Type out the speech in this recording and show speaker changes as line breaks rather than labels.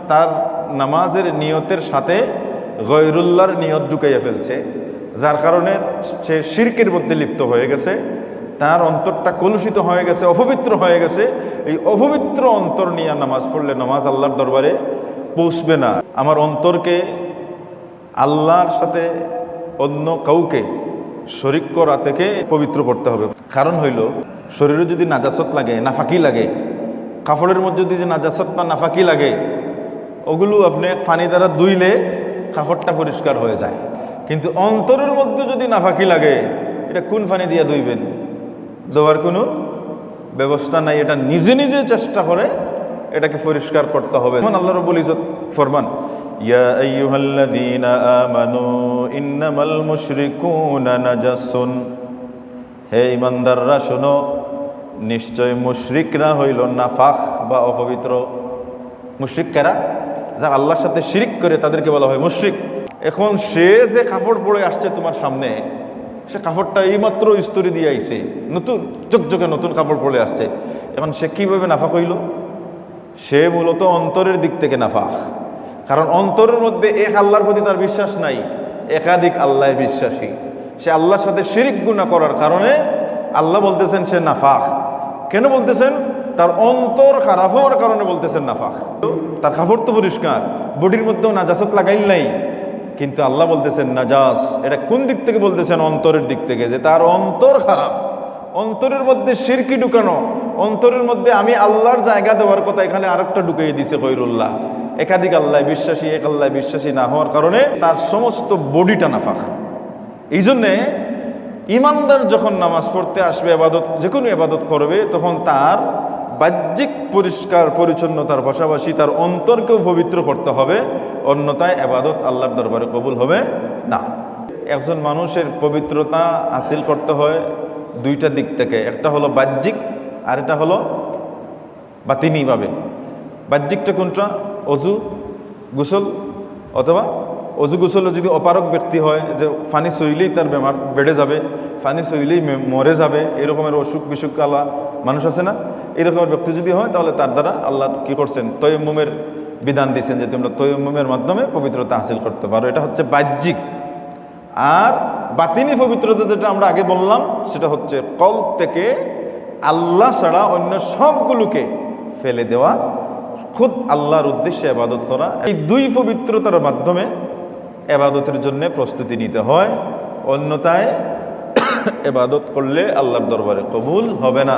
তার নামাজের নিয়তের সাথে গয়রুল্লাহর নিয়ত ঢুকাইয়া ফেলছে, যার কারণে সে শিরকের মধ্যে লিপ্ত হয়ে গেছে, তার অন্তরটা কলুষিত হয়ে গেছে, অপবিত্র হয়ে গেছে। এই অপবিত্র অন্তর নিয়ে নামাজ পড়লে নামাজ আল্লাহর দরবারে পৌঁছবে না। আমার অন্তরকে আল্লাহর সাথে অন্য কাউকে শরিক করা থেকে পবিত্র করতে হবে। কারণ হইল, শরীরে যদি নাজাসত লাগে, নাফাকি লাগে, কাপড়ের মধ্যে যদি নাজাসত বা নাফাকি লাগে, ওগুলো আপনি পানি দ্বারা ধুইলে কাপড়টা পরিষ্কার হয়ে যায়। কিন্তু অন্তরের মধ্যে যদি নাফাকি লাগে, এটা কোন পানি দিয়ে ধুইবেন? দেওয়ার কোনো ব্যবস্থা নাই। এটা নিজে নিজে চেষ্টা করে এটাকে পরিষ্কার করতে হবে। আল্লাহ রাব্বুল ইজ্জত ফরমান, ইয়া আইয়ুহাল্লাযীনা আমানু ইন্নামাল মুশরিকুনা নাজাসুন, হে ঈমানদাররা শোনো, নিশ্চয় মুশরিকরা হইল নাফাখ বা অপবিত্র। মুশরিক কারা? যারা আল্লাহর সাথে শিরিক করে তাদেরকে বলা হয় মুশরিক। এখন সে যে কাপড় পরে আসছে তোমার সামনে, সে কাপড়টা এইমাত্র ইস্ত্রি দিয়ে আইছে, নতুন চকচকে নতুন কাপড় পরে আসছে। এখন সে কিভাবে নাফাক হইল? সে মূলত অন্তরের দিক থেকে নাফাক। কারণ অন্তরের মধ্যে এক আল্লাহর প্রতি তার বিশ্বাস নাই, একাধিক আল্লাহ বিশ্বাসী। সে আল্লাহর সাথে শিরিক গুনাহ করার কারণে আল্লাহ বলতেছেন সে নাফাক। কেন বলতেছেন? তার অন্তর খারাপ হওয়ার কারণে বলতেছেন নাফাক। তার কাপড় তো পরিষ্কার, বডির মধ্যেও নাজাসত লাগাইল নাই, কিন্তু আল্লাহ বলতেছেন নাজাস। এটা কোন দিক থেকে বলতেছেন? অন্তরের দিক থেকে, যে তার অন্তর খারাপ, অন্তরের মধ্যে শিরকি ঢুকানো, অন্তরের মধ্যে আমি আল্লাহর জায়গা দেওয়ার কথা এখানে আরেকটা ঢুকিয়ে দিছে গয়রুল্লাহ। একাধিক আল্লাহ বিশ্বাসী, এক আল্লাহ বিশ্বাসী না হওয়ার কারণে তার সমস্ত বডিটা নাফাক। এই জন্যে ইমানদার যখন নামাজ পড়তে আসবে, এবাদত যে কোনো এবাদত করবে, তখন তার বাহ্যিক পরিষ্কার পরিচ্ছন্নতার পাশাপাশি তার অন্তরকেও পবিত্র করতে হবে, অন্যথায় এবাদত আল্লাহর দরবারে কবুল হবে না। একজন মানুষের পবিত্রতা হাসিল করতে হয় দুইটা দিক থেকে, একটা হলো বাহ্যিক আর এটা হলো বাতিনিভাবে। বাহ্যিকটা কোনটা? অজু গোসল, অথবা অজু গোসলে যদি অপারক ব্যক্তি হয়, যে ফানি সইলেই তার বেমার বেড়ে যাবে, ফানি সইলেই মরে যাবে, এরকমের অসুখ বিসুখ আলা মানুষ আছে না, এরকমের ব্যক্তি যদি হয়, তাহলে তার দ্বারা আল্লাহ কি করছেন? তয়ম্মুমের বিধান দিয়েছেন, যে তোমরা তয়ম্মুমের মাধ্যমে পবিত্রতা হাসিল করতে পারো। এটা হচ্ছে বাহ্যিক। আর বাতিনি পবিত্রতা যেটা আমরা আগে বললাম, সেটা হচ্ছে কলব থেকে আল্লাহ ছাড়া অন্য সবগুলোকে ফেলে দেওয়া, খুদ আল্লাহর উদ্দেশ্যে ইবাদত করা। এই দুই পবিত্রতার মাধ্যমে ইবাদতের জন্য প্রস্তুতি নিতে হয়, অন্যথায় ইবাদত করলে আল্লাহর দরবারে কবুল হবে না।